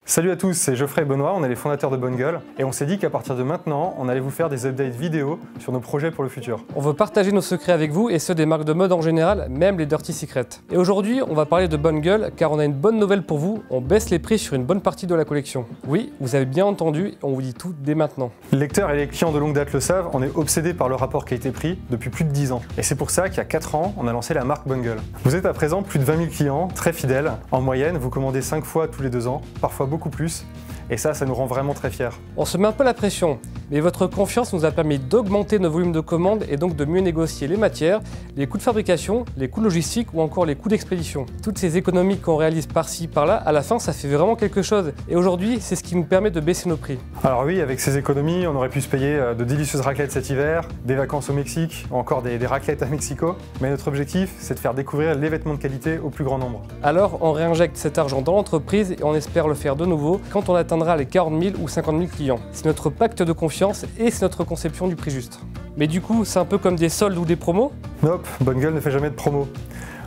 Salut à tous, c'est Geoffrey et Benoît, on est les fondateurs de Bonne Gueule et on s'est dit qu'à partir de maintenant, on allait vous faire des updates vidéo sur nos projets pour le futur. On veut partager nos secrets avec vous et ceux des marques de mode en général, même les Dirty Secrets. Et aujourd'hui, on va parler de Bonne Gueule car on a une bonne nouvelle pour vous, on baisse les prix sur une bonne partie de la collection. Oui, vous avez bien entendu, on vous dit tout dès maintenant. Les lecteurs et les clients de longue date le savent, on est obsédés par le rapport qualité-prix depuis plus de 10 ans. Et c'est pour ça qu'il y a 4 ans, on a lancé la marque Bonne Gueule. Vous êtes à présent plus de 20 000 clients, très fidèles. En moyenne, vous commandez 5 fois tous les 2 ans, parfois beaucoup plus. Et ça nous rend vraiment très fiers. On se met un peu la pression, mais votre confiance nous a permis d'augmenter nos volumes de commandes et donc de mieux négocier les matières, les coûts de fabrication, les coûts logistiques ou encore les coûts d'expédition. Toutes ces économies qu'on réalise par-ci, par-là, à la fin, ça fait vraiment quelque chose. Et aujourd'hui, c'est ce qui nous permet de baisser nos prix. Alors oui, avec ces économies, on aurait pu se payer de délicieuses raclettes cet hiver, des vacances au Mexique, ou encore des raclettes à Mexico. Mais notre objectif, c'est de faire découvrir les vêtements de qualité au plus grand nombre. Alors, on réinjecte cet argent dans l'entreprise et on espère le faire de nouveau quand on atteindra les 40 000 ou 50 000 clients. C'est notre pacte de confiance et c'est notre conception du prix juste. Mais du coup, c'est un peu comme des soldes ou des promos? Nope, Bonne Gueule ne fait jamais de promo.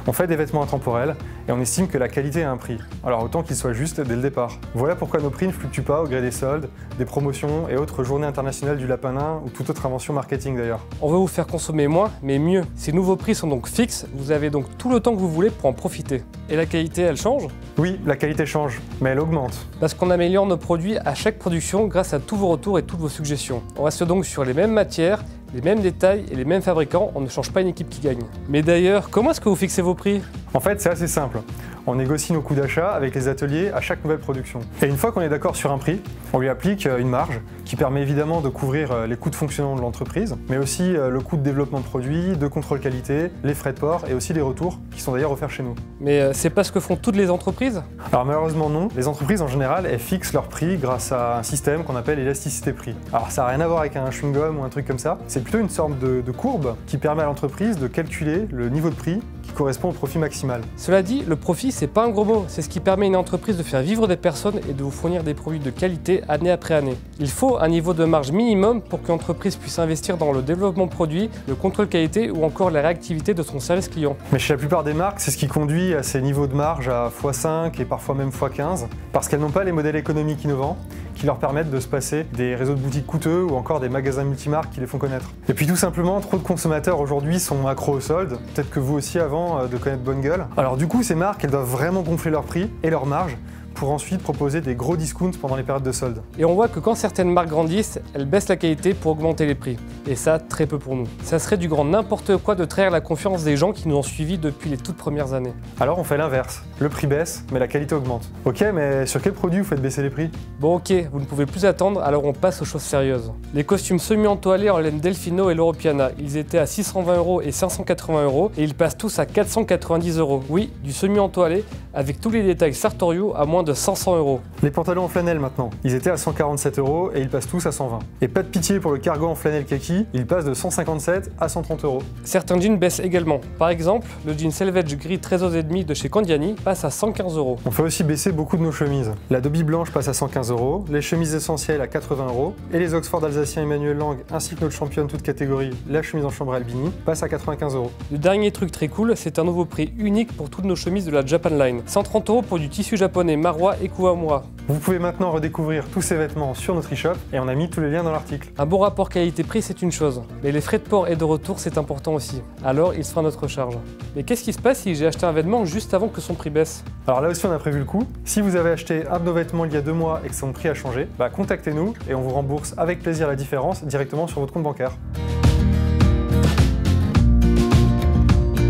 On fait des vêtements intemporels et on estime que la qualité a un prix. Alors autant qu'il soit juste dès le départ. Voilà pourquoi nos prix ne fluctuent pas au gré des soldes, des promotions et autres journées internationales du lapin nain ou toute autre invention marketing d'ailleurs. On veut vous faire consommer moins, mais mieux. Ces nouveaux prix sont donc fixes, vous avez donc tout le temps que vous voulez pour en profiter. Et la qualité, elle change? Oui, la qualité change, mais elle augmente. Parce qu'on améliore nos produits à chaque production grâce à tous vos retours et toutes vos suggestions. On reste donc sur les mêmes matières, les mêmes détails et les mêmes fabricants, on ne change pas une équipe qui gagne. Mais d'ailleurs, comment est-ce que vous fixez vos prix? En fait, c'est assez simple. On négocie nos coûts d'achat avec les ateliers à chaque nouvelle production. Et une fois qu'on est d'accord sur un prix, on lui applique une marge qui permet évidemment de couvrir les coûts de fonctionnement de l'entreprise, mais aussi le coût de développement de produits, de contrôle qualité, les frais de port et aussi les retours qui sont d'ailleurs offerts chez nous. Mais c'est pas ce que font toutes les entreprises? Alors malheureusement non. Les entreprises en général, elles fixent leur prix grâce à un système qu'on appelle l'élasticité prix. Alors ça n'a rien à voir avec un chewing-gum ou un truc comme ça. C'est plutôt une sorte de courbe qui permet à l'entreprise de calculer le niveau de prix qui correspond au profit maximal. Cela dit, le profit, c'est pas un gros mot, c'est ce qui permet à une entreprise de faire vivre des personnes et de vous fournir des produits de qualité année après année. Il faut un niveau de marge minimum pour qu'une entreprise puisse investir dans le développement produit, le contrôle qualité ou encore la réactivité de son service client. Mais chez la plupart des marques, c'est ce qui conduit à ces niveaux de marge à x5 et parfois même x15, parce qu'elles n'ont pas les modèles économiques innovants qui leur permettent de se passer des réseaux de boutiques coûteux ou encore des magasins multimarques qui les font connaître. Et puis tout simplement, trop de consommateurs aujourd'hui sont accros aux soldes, peut-être que vous aussi avant de connaître Bonne Gueule. Alors du coup, ces marques, elles doivent vraiment gonfler leurs prix et leurs marges pour ensuite proposer des gros discounts pendant les périodes de soldes. Et on voit que quand certaines marques grandissent, elles baissent la qualité pour augmenter les prix. Et ça, très peu pour nous. Ça serait du grand n'importe quoi de trahir la confiance des gens qui nous ont suivis depuis les toutes premières années. Alors on fait l'inverse. Le prix baisse, mais la qualité augmente. Ok, mais sur quel produit vous faites baisser les prix? Bon ok, vous ne pouvez plus attendre, alors on passe aux choses sérieuses. Les costumes semi-entoilés en laine Delfino et l'Europiana, ils étaient à 620 € et 580 € et ils passent tous à 490 €. Oui, du semi-entoilé avec tous les détails sartoriaux à moins de 500 €. Les pantalons en flanelle maintenant, ils étaient à 147 € et ils passent tous à 120. Et pas de pitié pour le cargo en flanelle kaki, il passe de 157 à 130 €. Certains jeans baissent également. Par exemple, le jean Selvage gris 13,5 de chez Candiani passe à 115 €. On fait aussi baisser beaucoup de nos chemises. La Dobby blanche passe à 115 €, les chemises essentielles à 80 € et les Oxford alsaciens Emmanuel Lang ainsi que notre championne toute catégorie, la chemise en chambre Albini, passe à 95 €. Le dernier truc très cool, c'est un nouveau prix unique pour toutes nos chemises de la Japan Line. 130 € pour du tissu japonais Marwa et Kuwamura. Vous pouvez maintenant redécouvrir tous ces vêtements sur notre e-shop et on a mis tous les liens dans l'article. Un bon rapport qualité-prix, c'est une chose, mais les frais de port et de retour, c'est important aussi. Alors, il sera à notre charge. Mais qu'est-ce qui se passe si j'ai acheté un vêtement juste avant que son prix baisse? Alors là aussi, on a prévu le coup. Si vous avez acheté un de nos vêtements il y a 2 mois et que son prix a changé, contactez-nous et on vous rembourse avec plaisir la différence directement sur votre compte bancaire.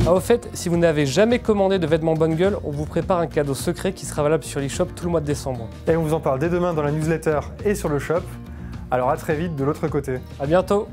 Ah, au fait, si vous n'avez jamais commandé de vêtements Bonne Gueule, on vous prépare un cadeau secret qui sera valable sur l'e-shop tout le mois de décembre. Et on vous en parle dès demain dans la newsletter et sur le shop. Alors à très vite de l'autre côté. À bientôt!